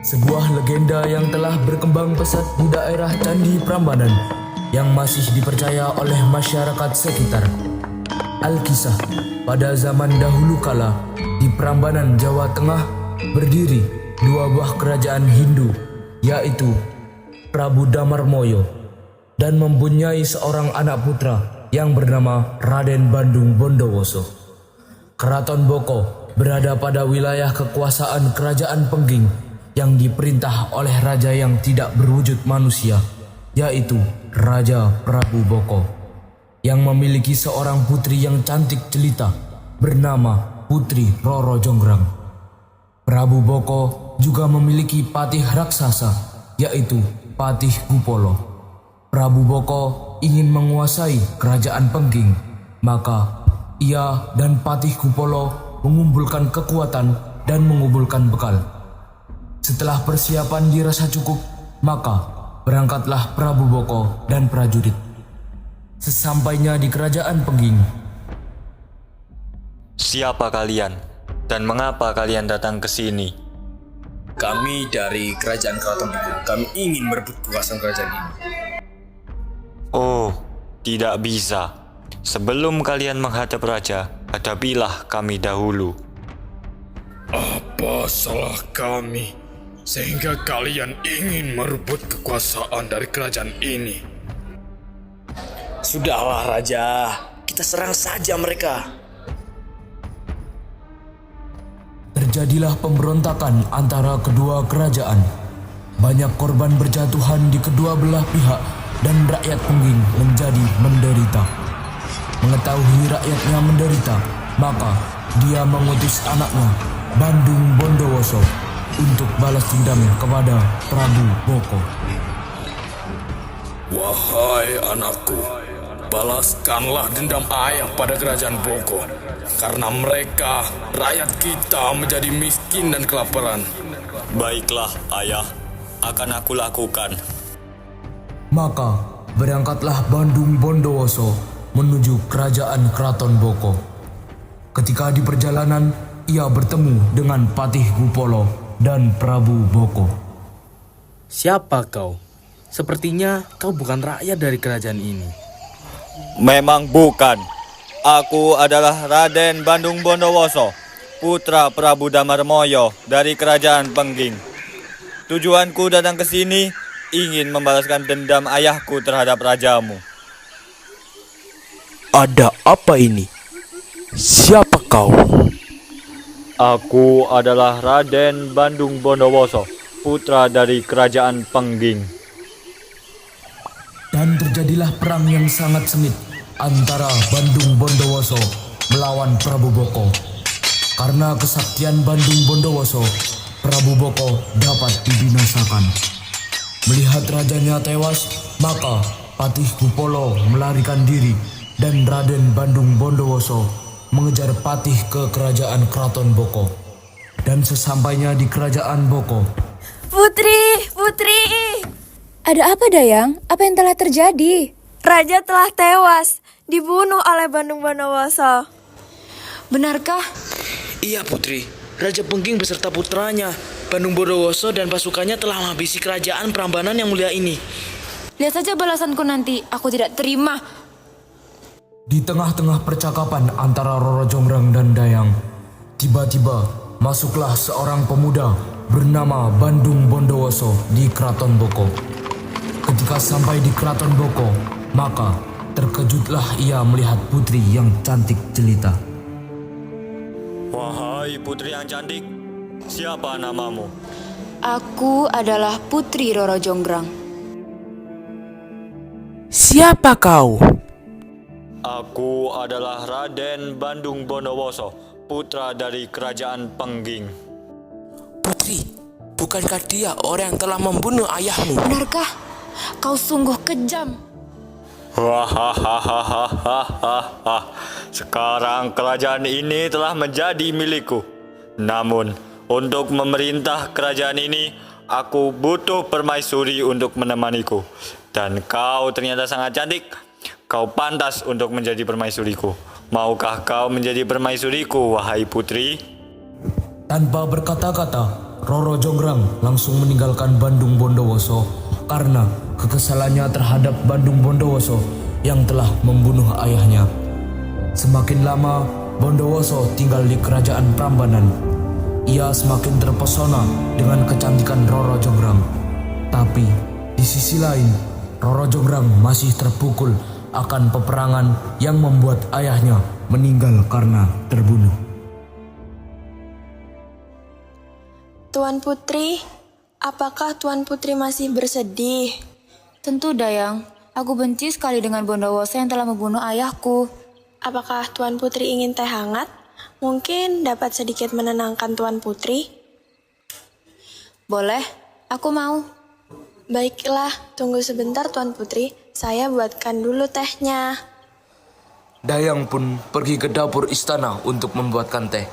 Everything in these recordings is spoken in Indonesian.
Sebuah legenda yang telah berkembang pesat di daerah Candi Prambanan yang masih dipercaya oleh masyarakat sekitar. Alkisah, pada zaman dahulu kala di Prambanan, Jawa Tengah berdiri dua buah kerajaan Hindu, yaitu Prabu Damarmoyo, dan mempunyai seorang anak putra yang bernama Raden Bandung Bondowoso. Keraton Boko berada pada wilayah kekuasaan Kerajaan Pengging yang diperintah oleh raja yang tidak berwujud manusia, yaitu Raja Prabu Boko, yang memiliki seorang putri yang cantik jelita bernama Putri Roro Jonggrang. Prabu Boko juga memiliki patih raksasa, yaitu Patih Gupolo. Prabu Boko ingin menguasai Kerajaan Pengging, maka ia dan Patih Gupolo mengumpulkan kekuatan dan mengumpulkan bekal. Setelah persiapan dirasa cukup, maka berangkatlah Prabu Boko dan prajurit. Sesampainya di Kerajaan Pengging. Siapa kalian? Dan mengapa kalian datang ke sini? Kami dari Kerajaan Keraton Pengging. Kami ingin merebut kekuasaan kerajaan ini. Oh, tidak bisa. Sebelum kalian menghadap raja, hadapilah kami dahulu. Apa salah kami sehingga kalian ingin merebut kekuasaan dari kerajaan ini? Sudahlah Raja, kita serang saja mereka. Terjadilah pemberontakan antara kedua kerajaan. Banyak korban berjatuhan di kedua belah pihak dan rakyat Pengging menjadi menderita. Mengetahui rakyatnya menderita, maka dia mengutus anaknya, Bandung Bondowoso, untuk balas dendam kepada Prabu Boko. Wahai anakku, balaskanlah dendam ayah pada kerajaan Boko, karena mereka, rakyat kita, menjadi miskin dan kelaparan. Baiklah, ayah. Akan aku lakukan. Maka berangkatlah Bandung Bondowoso menuju kerajaan Keraton Boko. Ketika di perjalanan, ia bertemu dengan Patih Gupolo dan Prabu Boko. Siapa kau? Sepertinya kau bukan rakyat dari kerajaan ini. Memang bukan. Aku adalah Raden Bandung Bondowoso, putra Prabu Damarmoyo dari Kerajaan Pengging. Tujuanku datang ke sini ingin membalaskan dendam ayahku terhadap rajamu. Ada apa ini? Siapa kau? Aku adalah Raden Bandung Bondowoso, putra dari Kerajaan Pengging. Dan terjadilah perang yang sangat sengit antara Bandung Bondowoso melawan Prabu Boko. Karena kesaktian Bandung Bondowoso, Prabu Boko dapat dibinasakan. Melihat rajanya tewas, maka Patih Gupolo melarikan diri dan Raden Bandung Bondowoso mengejar Patih ke kerajaan Keraton Boko. Dan sesampainya di kerajaan Boko, Putri! Ada apa, Dayang? Apa yang telah terjadi? Raja telah tewas, dibunuh oleh Bandung Bondowoso. Benarkah? Iya Putri, Raja Pengging beserta putranya, Bandung Bondowoso dan pasukannya telah menghabisi kerajaan Prambanan yang mulia ini. Lihat saja balasanku nanti. Aku tidak terima. di tengah-tengah percakapan antara Roro Jonggrang dan Dayang, tiba-tiba masuklah seorang pemuda bernama Bandung Bondowoso di Keraton Boko. Ketika sampai di Keraton Boko, maka terkejutlah ia melihat putri yang cantik jelita. Wahai putri yang cantik, siapa namamu? Aku adalah Putri Roro Jonggrang. Siapa kau? Aku adalah Raden Bandung Bondowoso, putra dari Kerajaan Pengging. Putri, bukankah dia orang yang telah membunuh ayahmu? Benarkah? Kau sungguh kejam. Hahaha. Sekarang kerajaan ini telah menjadi milikku. Namun, untuk memerintah kerajaan ini, aku butuh permaisuri untuk menemaniku. Dan kau ternyata sangat cantik. Kau pantas untuk menjadi permaisuriku. Maukah kau menjadi permaisuriku, wahai putri? Tanpa berkata-kata, Roro Jonggrang langsung meninggalkan Bandung Bondowoso karena kekesalannya terhadap Bandung Bondowoso yang telah membunuh ayahnya. Semakin lama Bondowoso tinggal di kerajaan Prambanan. Ia semakin terpesona dengan kecantikan Roro Jonggrang. Tapi di sisi lain, Roro Jonggrang masih terpukul akan peperangan yang membuat ayahnya meninggal karena terbunuh. Tuan Putri, apakah Tuan Putri masih bersedih? Tentu, Dayang. Aku benci sekali dengan Bondowoso yang telah membunuh ayahku. Apakah Tuan Putri ingin teh hangat? Mungkin dapat sedikit menenangkan Tuan Putri. Boleh, aku mau. Baiklah, tunggu sebentar Tuan Putri. Saya buatkan dulu tehnya. Dayang pun pergi ke dapur istana untuk membuatkan teh.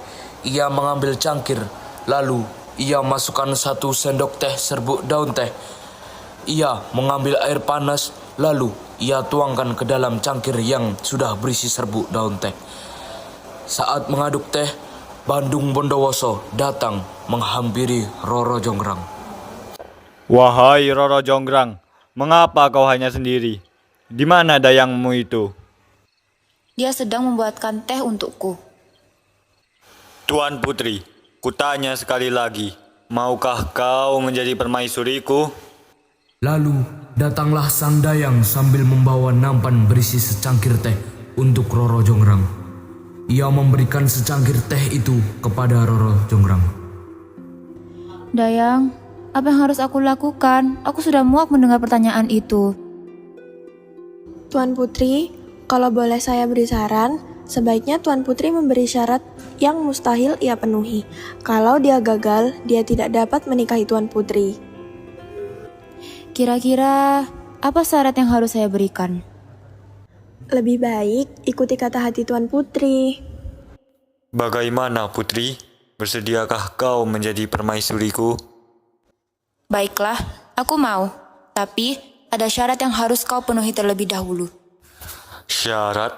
Ia mengambil cangkir, lalu ia masukkan 1 sendok teh serbuk daun teh. Ia mengambil air panas, lalu ia tuangkan ke dalam cangkir yang sudah berisi serbuk daun teh. Saat mengaduk teh, Bandung Bondowoso datang menghampiri Roro Jonggrang. Wahai Roro Jonggrang, mengapa kau hanya sendiri? Di mana dayangmu itu? Dia sedang membuatkan teh untukku. Tuan Putri, kutanya sekali lagi, maukah kau menjadi permaisuriku? Lalu datanglah sang dayang sambil membawa nampan berisi secangkir teh untuk Roro Jonggrang. Ia memberikan secangkir teh itu kepada Roro Jonggrang. Dayang, apa yang harus aku lakukan? Aku sudah muak mendengar pertanyaan itu. Tuan Putri, kalau boleh saya beri saran, sebaiknya Tuan Putri memberi syarat yang mustahil ia penuhi. Kalau dia gagal, dia tidak dapat menikahi Tuan Putri. Kira-kira apa syarat yang harus saya berikan? Lebih baik ikuti kata hati Tuan Putri. Bagaimana Putri? Bersediakah kau menjadi permaisuriku? Baiklah, aku mau. Tapi ada syarat yang harus kau penuhi terlebih dahulu. Syarat?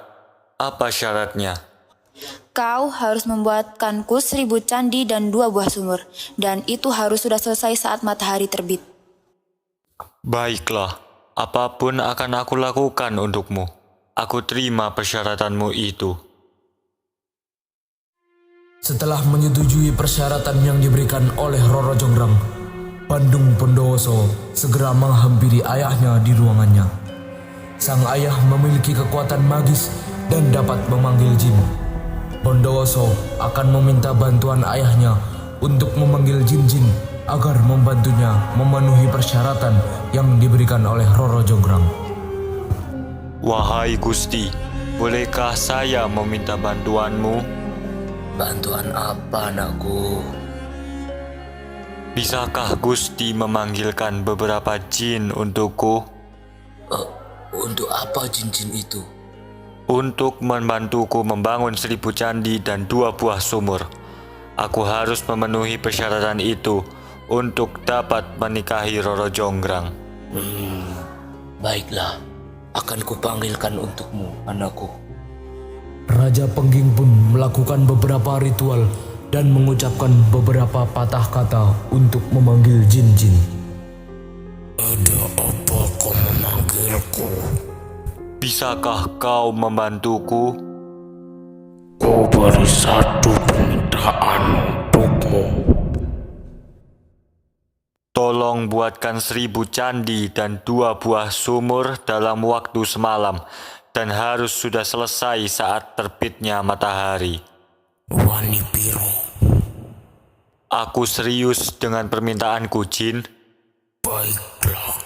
Apa syaratnya? Kau harus membuatkanku 1000 candi dan 2 buah sumur. Dan itu harus sudah selesai saat matahari terbit. Baiklah, apapun akan aku lakukan untukmu. Aku terima persyaratanmu itu. Setelah menyetujui persyaratan yang diberikan oleh Roro Jonggrang, Bandung Bondowoso segera menghampiri ayahnya di ruangannya. Sang ayah memiliki kekuatan magis dan dapat memanggil jin. Bondowoso akan meminta bantuan ayahnya untuk memanggil jin-jin agar membantunya memenuhi persyaratan yang diberikan oleh Roro Jonggrang. Wahai Gusti, bolehkah saya meminta bantuanmu? Bantuan apa, anakku? Bisakah Gusti memanggilkan beberapa jin untukku? Untuk apa jin-jin itu? Untuk membantuku membangun 1000 candi dan 2 buah sumur. Aku harus memenuhi persyaratan itu untuk dapat menikahi Roro Jonggrang. Baiklah, akan kupanggilkan untukmu, anakku. Raja Pengging pun melakukan beberapa ritual dan mengucapkan beberapa patah kata untuk memanggil jin-jin. Ada apa kau memanggilku? Bisakah kau membantuku? Kau beri 1 permintaan untukmu. Tolong buatkan 1000 candi dan 2 buah sumur dalam waktu semalam, dan harus sudah selesai saat terbitnya matahari. Wani Piro. Aku serius dengan permintaanku, Jin. Baiklah,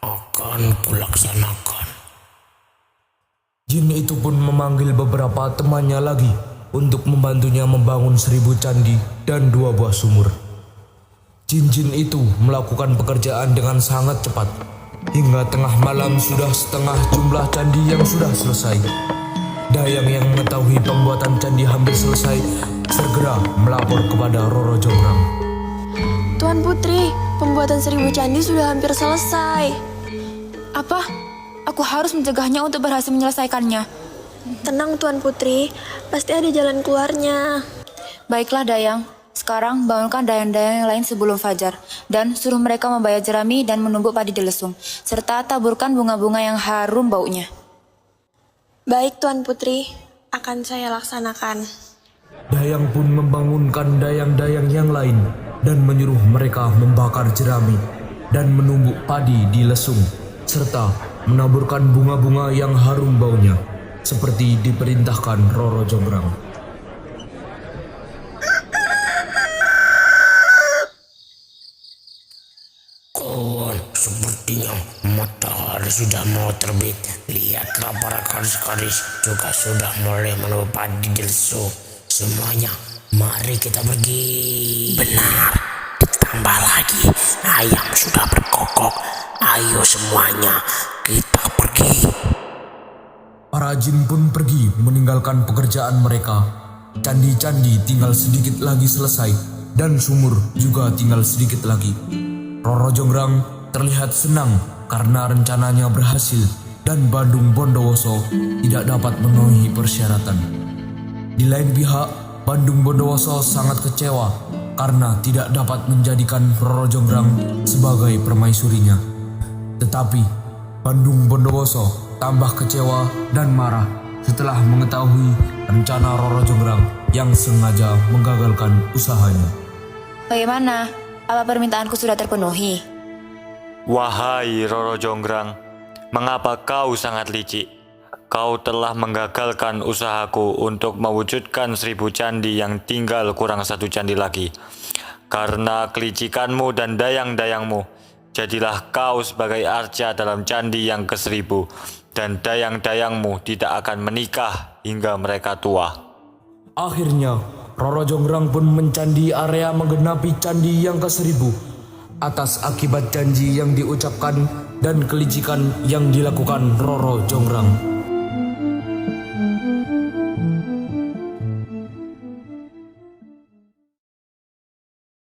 akan kulaksanakan. Jin itu pun memanggil beberapa temannya lagi untuk membantunya membangun 1000 candi dan 2 buah sumur. Jin-jin itu melakukan pekerjaan dengan sangat cepat. Hingga tengah malam sudah setengah jumlah candi yang sudah selesai. Dayang yang mengetahui pembuatan candi hampir selesai segera melapor kepada Roro Jonggrang. Tuan Putri, pembuatan 1000 candi sudah hampir selesai. Apa? Aku harus mencegahnya untuk berhasil menyelesaikannya. Tenang Tuan Putri, pasti ada jalan keluarnya. Baiklah Dayang, Sekarang bangunkan dayang-dayang yang lain sebelum fajar, dan suruh mereka membayar jerami dan menumbuk padi di lesung, serta taburkan bunga-bunga yang harum baunya. Baik Tuan Putri, akan saya laksanakan. Dayang pun membangunkan dayang-dayang yang lain dan menyuruh mereka membakar jerami dan menumbuk padi di lesung, serta menaburkan bunga-bunga yang harum baunya, seperti diperintahkan Roro Jonggrang. Sepertinya matahari sudah mau terbit. Lihatlah para gadis-gadis juga sudah mulai menumbuk padi di lesung. Semuanya, mari kita pergi. Benar, ditambah lagi ayam sudah berkokok. Ayo semuanya, kita pergi. Para jin pun pergi meninggalkan pekerjaan mereka. Candi-candi tinggal sedikit lagi selesai dan sumur juga tinggal sedikit lagi. Roro Jonggrang terlihat senang karena rencananya berhasil dan Bandung Bondowoso tidak dapat memenuhi persyaratan. Di lain pihak, Bandung Bondowoso sangat kecewa karena tidak dapat menjadikan Roro Jonggrang sebagai permaisurinya. Tetapi Bandung Bondowoso tambah kecewa dan marah setelah mengetahui rencana Roro Jonggrang yang sengaja menggagalkan usahanya. Bagaimana? Apa permintaanku sudah terpenuhi? Wahai Roro Jonggrang, mengapa kau sangat licik? Kau telah menggagalkan usahaku untuk mewujudkan 1000 candi yang tinggal kurang 1 candi lagi. Karena kelicikanmu dan dayang-dayangmu, jadilah kau sebagai arca dalam candi yang ke-1000, dan dayang-dayangmu tidak akan menikah hingga mereka tua. Akhirnya, Roro Jonggrang pun mencandi area menggenapi candi yang ke-1000 atas akibat janji yang diucapkan dan kelicikan yang dilakukan Roro Jonggrang.